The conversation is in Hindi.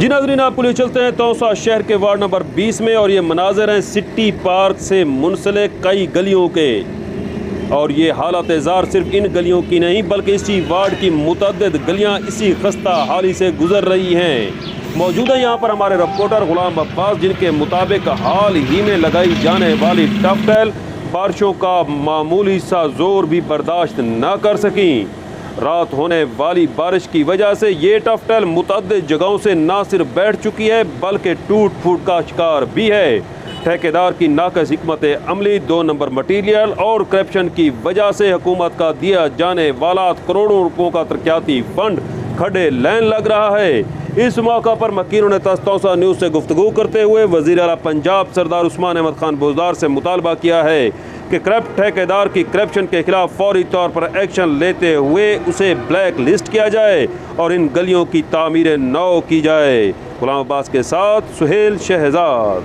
जी नाज़रीन, आप लिए चलते हैं तौसा शहर के वार्ड नंबर 20 में और ये मनाज़र हैं सिटी पार्क से मुंसलिक कई गलियों के। और ये हालत ज़ार सिर्फ इन गलियों की नहीं बल्कि इसी वार्ड की मुतअद्दिद गलियां इसी खस्ता हाली से गुजर रही हैं। मौजूद है यहाँ पर हमारे रिपोर्टर गुलाम अब्बास, जिनके मुताबिक हाल ही में लगाई जाने वाली टफटेल बारिशों का मामूली सा जोर भी बर्दाश्त न कर सकी। रात होने वाली बारिश की वजह से ये टफटेल मुतअद्दिद जगहों से न सिर्फ बैठ चुकी है बल्कि टूट फूट का शिकार भी है। ठेकेदार की नाक़िस हिकमत अमली, 2 नंबर मटीरियल और करप्शन की वजह से हुकूमत का दिया जाने वाला करोड़ों रुपयों का तरक्याती फंड खड़े लाइन लग रहा है। इस मौका पर मकीनों ने तौसा न्यूज़ से गुफ्तगू करते हुए वज़ीर आला पंजाब सरदार उस्मान अहमद खान बुज़दार से मुतालबा किया है कि करप्ट ठेकेदार की करप्शन के खिलाफ फौरी तौर पर एक्शन लेते हुए उसे ब्लैक लिस्ट किया जाए और इन गलियों की तामीर नौ की जाए। गुलाम अब्बास के साथ सुहेल शहजाद।